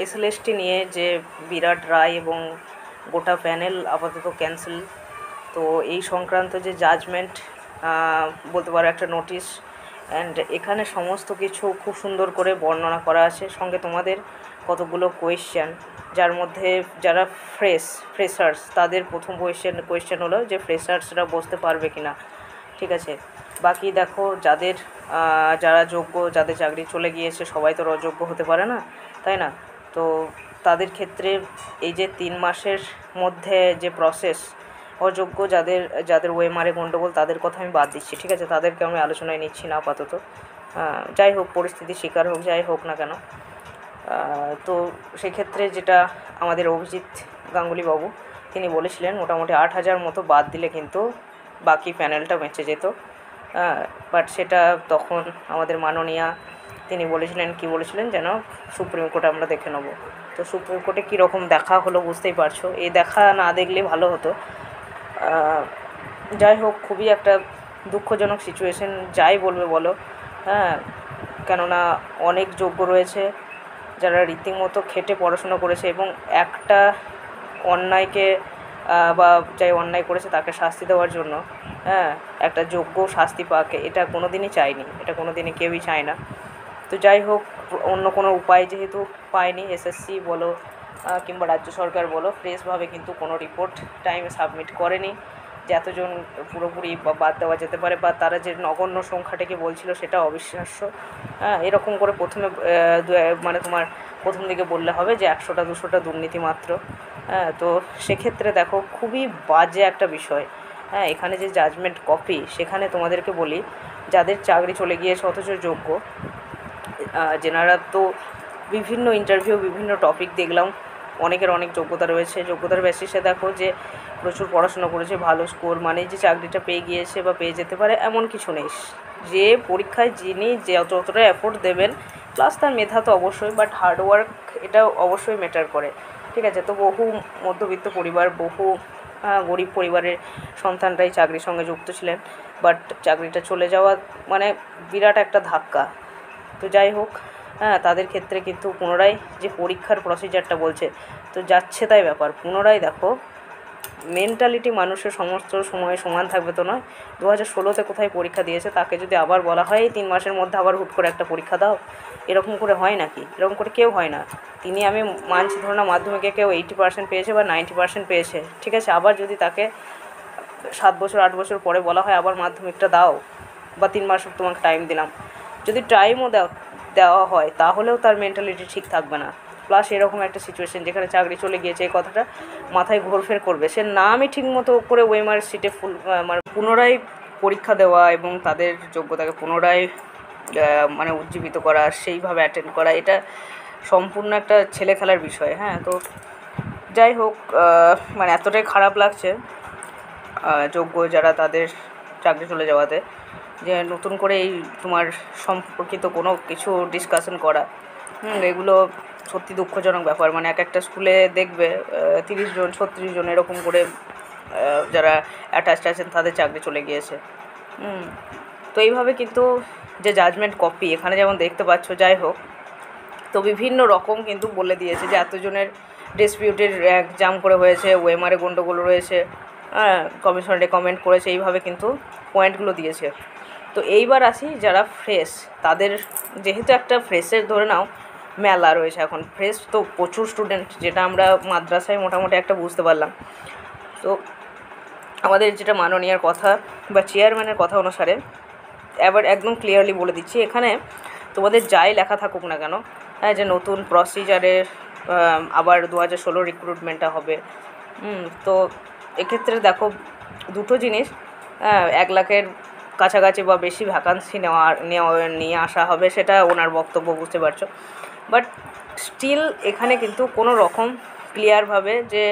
SLST নিয়ে যে বিরাট রায় এবং গোটা প্যানেল আপাতত ক্যান্সেল। তো এই সংক্রান্ত যে জাজমেন্ট বলতে পারো একটা নোটিশ, অ্যান্ড এখানে সমস্ত কিছু খুব সুন্দর করে বর্ণনা করা আছে, সঙ্গে তোমাদের কতগুলো কোয়েশ্চেন, যার মধ্যে যারা ফ্রেশার্স তাদের প্রথম কোয়েশ্চেন হলো যে ফ্রেশার্সরা বসতে পারবে কি না। ঠিক আছে, বাকি দেখো যারা যোগ্য, যাদের চাকরি চলে গিয়েছে সবাই তো অযোগ্য হতে পারে না, তাই না? তো তাদের ক্ষেত্রে এই যে 3 মাসের মধ্যে যে প্রসেস, অযোগ্য যাদের যাদের ওএমআরে গণ্ডগোল তাদের কথা আমি বাদ দিচ্ছি, ঠিক আছে, তাদেরকে আমি আলোচনায় নিচ্ছি না আপাতত। যাই হোক, পরিস্থিতির শিকার হোক, যাই হোক না কেন, তো সেক্ষেত্রে যেটা আমাদের অভিজিৎ গাঙ্গুলি বাবু তিনি বলেছিলেন, মোটামুটি 8,000 মতো বাদ দিলে কিন্তু বাকি প্যানেলটা বেঁচে যেত। বাট সেটা তখন আমাদের মাননীয়া তিনি বলেছিলেন, কি বলেছিলেন যেন, সুপ্রিম কোর্টে আমরা দেখে নেব। তো সুপ্রিম কোর্টে কীরকম দেখা হলো বুঝতেই পারছো, এই দেখা না দেখলে ভালো হতো। যাই হোক, খুবই একটা দুঃখজনক সিচুয়েশন, যাই বলবে বলো। কেননা অনেক যোগ্য রয়েছে যারা রীতিমতো খেটে পড়াশোনা করেছে এবং একটা অন্যায়কে বা যাই অন্যায় করেছে তাকে শাস্তি দেওয়ার জন্য একটা যোগ্য শাস্তি পাক, এটা কোনো দিনই চায়নি, এটা কোনো দিনই কেউই চায় না। তো যাই হোক, অন্য কোনো উপায় যেহেতু পায়নি, এসএসসি বলো কিংবা রাজ্য সরকার বলো, ফ্রেশভাবে কিন্তু কোনো রিপোর্ট টাইমে সাবমিট করেনি যে এতজন পুরোপুরি বাদ দেওয়া যেতে পারে, বা তারা যে নগণ্য সংখ্যাটাকে বলছিল সেটা অবিশ্বাস্য। এরকম করে প্রথমে মানে তোমার প্রথম দিকে বললে হবে যে 100টা 200টা দুর্নীতি মাত্র। তো সেক্ষেত্রে দেখো খুবই বাজে একটা বিষয়। এখানে যে জাজমেন্ট কপি, সেখানে তোমাদেরকে বলি, যাদের চাকরি চলে গিয়েছে অথচ যোগ্য, যেনারা তো বিভিন্ন ইন্টারভিউ, বিভিন্ন টপিক দেখলাম, অনেকের অনেক যোগ্যতা রয়েছে, যোগ্যতার বেসিসে দেখো যে প্রচুর পড়াশোনা করেছে, ভালো স্কোর, মানে যে চাকরিটা পেয়ে গিয়েছে বা পেয়ে যেতে পারে এমন কিছু নেই। যে পরীক্ষায় যিনি যতটা এফোর্ট দেবেন, প্লাস তার মেধা তো অবশ্যই, বাট হার্ডওয়ার্ক এটা অবশ্যই ম্যাটার করে, ঠিক আছে। তো বহু মধ্যবিত্ত পরিবার, বহু গরিব পরিবারের সন্তানরাই চাকরির সঙ্গে যুক্ত ছিলেন, বাট চাকরিটা চলে যাওয়া মানে বিরাট একটা ধাক্কা। তো যাই হোক, তাদের ক্ষেত্রে কিন্তু পুনরায় যে পরীক্ষার প্রসিজারটা বলছে, তো যাচ্ছে তাই ব্যাপার। পুনরায় দেখো, মেন্টালিটি মানুষের সমস্ত সময়ে সমান থাকবে তো নয়। 2016-তে কোথায় পরীক্ষা দিয়েছে তাকে যদি আবার বলা হয় এই 3 মাসের মধ্যে আবার হুট করে একটা পরীক্ষা দাও, এরকম করে হয় নাকি? এরকম করে কেউ হয় না। আমি মানছি, ধরো না, মাধ্যমিকে কেউ 80% পেয়েছে বা 90% পেয়েছে, ঠিক আছে, আবার যদি তাকে 7 বছর 8 বছর পরে বলা হয় আবার মাধ্যমিকটা দাও, বা 3 মাস তোমাকে টাইম দিলাম, যদি টাইমও দেওয়া হয় তাহলেও তার মেন্টালিটি ঠিক থাকবে না। প্লাস এরকম একটা সিচুয়েশন যেখানে চাকরি চলে গিয়েছে, এই কথাটা মাথায় ঘোরফের করবে, সে না আমি ঠিক মতো করে ওএমআর সিটে মানে পুনরায় পরীক্ষা দেওয়া এবং তাদের যোগ্যতাকে পুনরায় মানে উজ্জীবিত করা, সেইভাবে অ্যাটেন্ড করা, এটা সম্পূর্ণ একটা ছেলে খেলার বিষয়। তো যাই হোক, মানে এতটাই খারাপ লাগছে যোগ্য যারা তাদের চাকরি চলে যাওয়াতে, যে নতুন করে এই তোমার সম্পর্কিত কোনো কিছু ডিসকাশন করা, এগুলো সত্যি দুঃখজনক ব্যাপার। মানে একটা স্কুলে দেখবে 30 জন 36 জন এরকম করে যারা অ্যাটাচড আছেন তাদের চাকরি চলে গিয়েছে। তো এইভাবে কিন্তু যে জাজমেন্ট কপি এখানে যেমন দেখতে পাচ্ছ, যাই হোক, তো বিভিন্ন রকম কিন্তু বলে দিয়েছে যে এতজনের ডিসপিউটেড এক্সাম করে হয়েছে, ওএমআরে গণ্ডগোল রয়েছে, কমিশন রেকমেন্ড করেছে, এইভাবে কিন্তু পয়েন্টগুলো দিয়েছে। তো এইবার আসি যারা ফ্রেশ, তাদের যেহেতু একটা ফ্রেশের ধরে নাও মেলা রয়েছে, এখন ফ্রেশ তো প্রচুর স্টুডেন্ট, যেটা আমরা মাদ্রাসায় মোটামুটি একটা বুঝতে পারলাম। তো আমাদের যেটা মাননীয়ার কথা বা চেয়ারম্যানের কথা অনুসারে এবার একদম ক্লিয়ারলি বলে দিচ্ছি, এখানে তোমাদের যাই লেখা থাকুক না কেন, যে নতুন প্রসিজারে আবার 2016 রিক্রুটমেন্টটা হবে। তো এক্ষেত্রে দেখো দুটো জিনিস, 1 লাখের কাছাকাছি বা বেশি ভ্যাকান্সি নিয়ে আসা হবে, সেটা ওনার বক্তব্য, বুঝতে পারছো। বাট স্টিল এখানে কিন্তু কোনো রকম ক্লিয়ারভাবে যে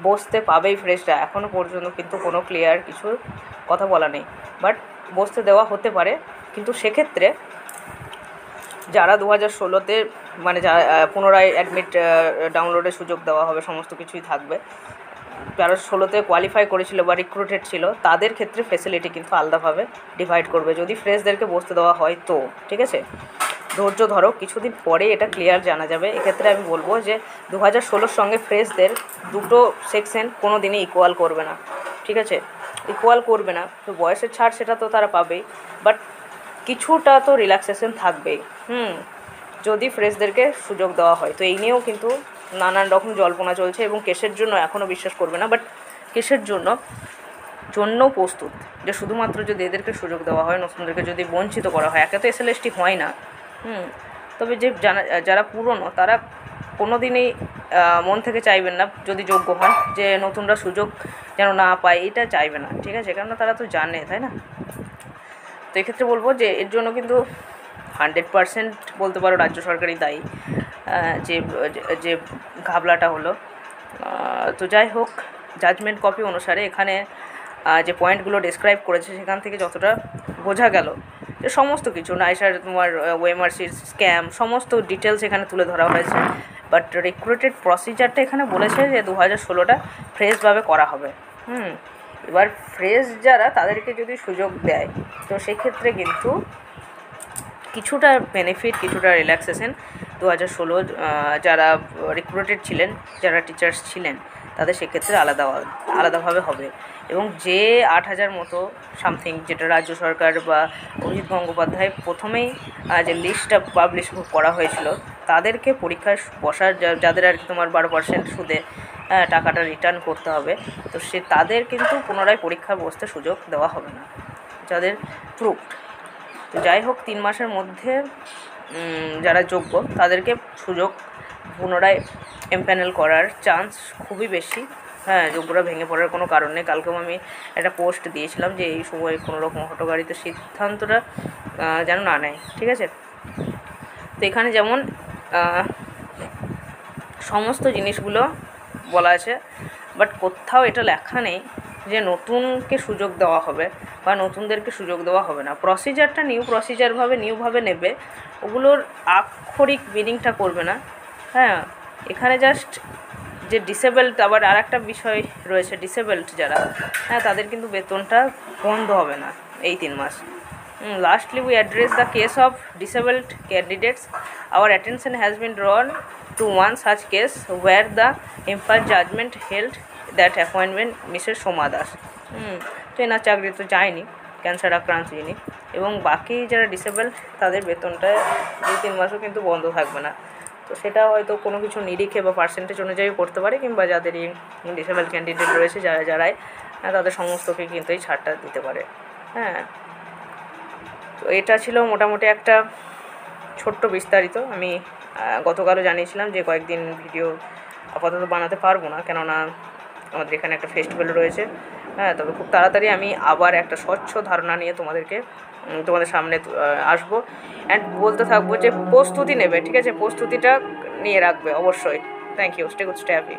বসতে পাবেই ফ্রেশরা, এখনও পর্যন্ত কিন্তু কোনো ক্লিয়ার কিছু কথা বলা নেই। বাট বসতে দেওয়া হতে পারে, কিন্তু সেক্ষেত্রে যারা 2016-তে মানে যারা পুনরায় অ্যাডমিট ডাউনলোডের সুযোগ দেওয়া হবে, সমস্ত কিছুই থাকবে। যারা 16-তে কোয়ালিফাই করেছিল বা রিক্রুটেড ছিল তাদের ক্ষেত্রে ফেসিলিটি কিন্তু আলাদাভাবে ডিভাইড করবে, যদি ফ্রেশদেরকে বসতে দেওয়া হয় তো, ঠিক আছে। ধৈর্য ধরো, কিছুদিন পরে এটা ক্লিয়ার জানা যাবে। এক্ষেত্রে আমি বলবো যে 2016-র সঙ্গে ফ্রেশদের দুটো সেকশন কোনো দিনই ইকুয়াল করবে না, ঠিক আছে? ইকুয়াল করবে না। তো বয়সের ছাড় সেটা তো তারা পাবেই, বাট কিছুটা তো রিল্যাক্সেশন থাকবেই। যদি ফ্রেশদেরকে সুযোগ দেওয়া হয়। তো এই নিয়েও কিন্তু নানান রকম জল্পনা চলছে, এবং কেসের জন্য এখনও বিশ্বাস করবে না, বাট কেসের জন্য প্রস্তুত, যে শুধুমাত্র যদি এদেরকে সুযোগ দেওয়া হয়, নতুনদেরকে যদি বঞ্চিত করা হয়, একে তো এসএলএসটি হয় না। তবে যে যারা পুরনো তারা কোনো দিনই মন থেকে চাইবেন না, যদি যোগ্য হন, যে নতুনরা সুযোগ যেন না পায়, এটা চাইবে না, ঠিক আছে? কেননা তারা তো জানে, তাই না? তো এক্ষেত্রে বলবো যে এর জন্য কিন্তু 100% বলতে পারো রাজ্য সরকারই দায়ী, যে যে ঘাবলাটা হলো। তো যাই হোক, জাজমেন্ট কপি অনুসারে এখানে যে পয়েন্টগুলো ডেসক্রাইব করেছে সেখান থেকে যতটা বোঝা গেল যে সমস্ত কিছু নাইসার তোমার ওয়েমার্সির স্ক্যাম সমস্ত ডিটেলস এখানে তুলে ধরা হয়েছে। বাট রিক্রুটেড প্রসিজারটা এখানে বলেছে যে 2016টা ফ্রেশভাবে করা হবে। এবার ফ্রেশ যারা তাদেরকে যদি সুযোগ দেয়, তো সেক্ষেত্রে কিন্তু কিছুটা বেনিফিট, কিছুটা রিল্যাক্সেশন 2016 যারা রিক্রুটেড ছিলেন, যারা টিচার্স ছিলেন, তাদের সেক্ষেত্রে আলাদাভাবে হবে। এবং যে 8,000 মতো সামথিং, যেটা রাজ্য সরকার বা অভিজিৎ গঙ্গোপাধ্যায় প্রথমেই যে লিস্টটা পাবলিশ করা হয়েছিল, তাদেরকে পরীক্ষায় বসার, যাদের আর কি তোমার 12% সুদে টাকাটা রিটার্ন করতে হবে, তো তাদের কিন্তু পুনরায় পরীক্ষায় বসতে সুযোগ দেওয়া হবে না, যাদের প্রুফড। তো যাই হোক, 3 মাসের মধ্যে যারা যোগ্য তাদেরকে সুযোগ পুনরায় এমপ্যানেল করার চান্স খুবই বেশি। যোগ্যরা ভেঙে পড়ার কোনো কারণ নেই। কালকেও আমি একটা পোস্ট দিয়েছিলাম যে এই সময় কোনো রকম হঠকারিতে সিদ্ধান্তটা যেন না নেয়, ঠিক আছে? তো এখানে যেমন সমস্ত জিনিসগুলো বলা আছে, বাট কোথাও এটা লেখা নেই যে নতুনকে সুযোগ দেওয়া হবে বা নতুনদেরকে সুযোগ দেওয়া হবে না। প্রসিজারটা নিউভাবে নেবে, ওগুলোর আক্ষরিক মিনিংটা করবে না। এখানে জাস্ট যে ডিসেবলড, আবার আর একটা বিষয় রয়েছে, ডিসেবলড যারা, তাদের কিন্তু বেতনটা বন্ধ হবে না এই 3 মাস। Lastly, we address the case of disabled candidates. Our attention has been drawn to one such case where the impulse judgment held that appointment Mrs. Soma Das. তো এনার চাকরি তো যায়নি, ক্যান্সার আক্রান্ত যিনি, এবং বাকি যারা ডিসেবলড তাদের বেতনটা 2-3 মাসও কিন্তু বন্ধ থাকবে না। তো সেটা হয়তো কোনো কিছু নিরিখে বা পার্সেন্টেজ অনুযায়ী করতে পারে, কিংবা যাদের ডিসেবল ক্যান্ডিডেট রয়েছে যারাই তাদের সমস্তকে কিন্তু এই ছাড়টা দিতে পারে। তো এটা ছিল মোটামুটি একটা ছোট্ট বিস্তারিত। আমি গতকালও জানিয়েছিলাম যে কয়েকদিন ভিডিও আপাতত বানাতে পারবো না, কেননা আমাদের এখানে একটা ফেস্টিভ্যাল রয়েছে। তবে খুব তাড়াতাড়ি আমি আবার একটা স্বচ্ছ ধারণা নিয়ে তোমাদের সামনে আসবো, অ্যান্ড বলতে থাকবো যে প্রস্তুতি নেবে, ঠিক আছে? প্রস্তুতিটা নিয়ে রাখবে অবশ্যই। Thank you, stay good, stay happy.